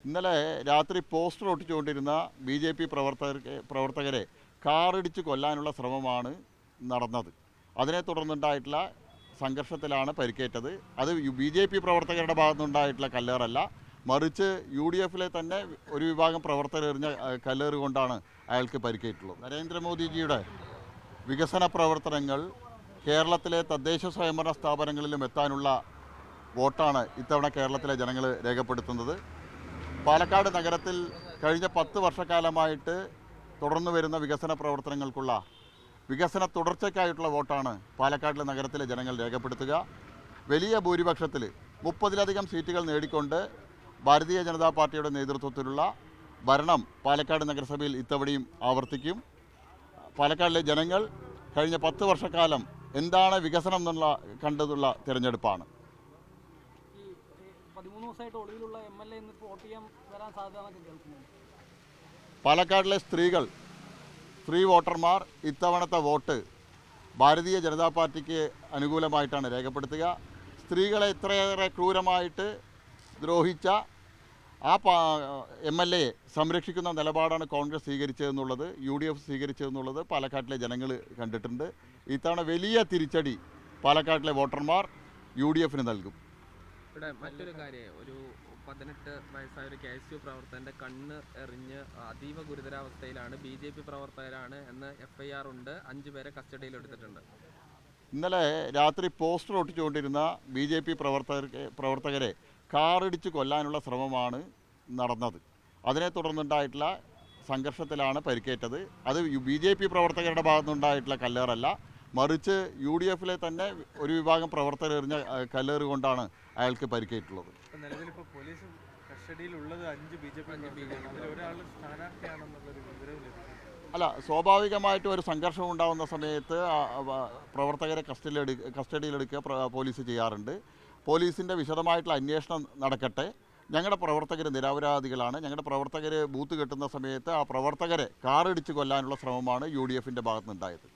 ഇന്നലെ രാത്രി poster ഒട്ടിച്ചുകൊണ്ടിരുന്ന BJP പ്രവർത്തകരെ കാറിടിച്ച് കൊല്ലാനുള്ള ശ്രമമാണ് നടന്നത്. അതിനെ തുടർന്നുണ്ടായിട്ടുള്ള സംഘർഷത്തിലാണ് പരിക്കേറ്റത്. അത് BJP പ്രവർത്തകരുടെ ഭാഗത്തുനിന്നുണ്ടായിട്ടുള്ള കല്ലേറല്ല, മറിച്ച് UDFിലെ തന്നെ ഒരു വിഭാഗം പ്രവർത്തകർ എറിഞ്ഞ കല്ലേറ് കൊണ്ടാണ് അയാൾക്ക് പരിക്കേറ്റുള്ളത്. നരേന്ദ്രമോദിജിയുടെ വികസന പ്രവർത്തനങ്ങൾ കേരളത്തിലെ തദ്ദേശ സ്വയംഭരണ സ്ഥാപനങ്ങളിലും എത്താനുള്ള വോട്ടാണ് ഇത്തവണ കേരളത്തിലെ ജനങ്ങൾ രേഖപ്പെടുത്തുന്നത്. പാലക്കാട് നഗരത്തിൽ കഴിഞ്ഞ 10 വർഷക്കാലമായിട്ട് തുടർന്നു വരുന്ന വികസന പ്രവർത്തനങ്ങൾക്കുള്ള വികസന തുടർച്ചയ്ക്കായിട്ടുള്ള വോട്ടാണ് പാലക്കാട് നഗരത്തിലെ ജനങ്ങൾ രേഖപ്പെടുത്തുക. വലിയ ഭൂരിപക്ഷത്തിൽ 30-ലധികം സീറ്റുകൾ നേടിക്കൊണ്ട് ഭാരതീയ ജനതാ പാർട്ടിയുടെ നേതൃത്വത്തിലുള്ള ഭരണം പാലക്കാട് നഗരസഭയിൽ ഇത്തവണയും ആവർത്തിക്കും. പാലക്കാടിലെ ജനങ്ങൾ കഴിഞ്ഞ 10 വർഷക്കാലം എന്താണ് വികസനം എന്നുള്ള കണ്ടതുള്ള തിരഞ്ഞെടുപ്പാണ്. പാലക്കാടിലെ സ്ത്രീ വോട്ടർമാർ ഇത്തവണത്തെ വോട്ട് ഭാരതീയ ജനതാ പാർട്ടിക്ക് അനുകൂലമായിട്ടാണ് രേഖപ്പെടുത്തുക. സ്ത്രീകളെ ഇത്രയേറെ ക്രൂരമായിട്ട് ദ്രോഹിച്ച ആ MLA സംരക്ഷിക്കുന്ന നിലപാടാണ് കോൺഗ്രസ് സ്വീകരിച്ചതെന്നുള്ളത്, UDF സ്വീകരിച്ചതെന്നുള്ളത് പാലക്കാട്ടിലെ ജനങ്ങൾ കണ്ടിട്ടുണ്ട്. ഇത്തവണ വലിയ തിരിച്ചടി പാലക്കാട്ടിലെ വോട്ടർമാർ UDFന് നൽകും. ഇവിടെ മറ്റൊരു കാര്യം, ഒരു 18 വയസ്സായ ഒരു KSU പ്രവർത്തകന്റെ കണ്ണ് എറിഞ്ഞ് അതീവ ഗുരുതരാവസ്ഥയിലാണ്. BJP പ്രവർത്തകരാണ് എന്ന് FIR ഉണ്ട്. 5 പേരെ കസ്റ്റഡിയിൽ എടുത്തിട്ടുണ്ട്. ഇന്നലെ രാത്രി പോസ്റ്റർ ഒട്ടിച്ചുകൊണ്ടിരുന്ന BJP പ്രവർത്തകരെ കാറിടിച്ച് കൊല്ലാനുള്ള ശ്രമമാണ് നടന്നത്. അതിനെ തുടർന്നുണ്ടായിട്ടുള്ള സംഘർഷത്തിലാണ് പരിക്കേറ്റത്. അത് BJP പ്രവർത്തകരുടെ ഭാഗത്തുനിന്നുണ്ടായിട്ടുള്ള കല്ലേറല്ല, മറിച്ച് UDFിലെ തന്നെ ഒരു വിഭാഗം പ്രവർത്തകർ എറിഞ്ഞ കല്ലേറ് കൊണ്ടാണ് അയാൾക്ക് പരിക്കേറ്റുള്ളത്. അല്ല, സ്വാഭാവികമായിട്ടും ഒരു സംഘർഷം ഉണ്ടാകുന്ന സമയത്ത് പ്രവർത്തകരെ കസ്റ്റഡിയിലെടുക്കുക പോലീസ് ചെയ്യാറുണ്ട്. പോലീസിൻ്റെ വിശദമായിട്ടുള്ള അന്വേഷണം നടക്കട്ടെ. ഞങ്ങളുടെ പ്രവർത്തകർ നിരപരാധികളാണ്. ഞങ്ങളുടെ പ്രവർത്തകർ ബൂത്ത് കെട്ടുന്ന സമയത്ത് ആ പ്രവർത്തകരെ കാറിടിച്ച് കൊല്ലാനുള്ള ശ്രമമാണ് UDFിൻ്റെ ഭാഗത്തുനിന്നുണ്ടായത്.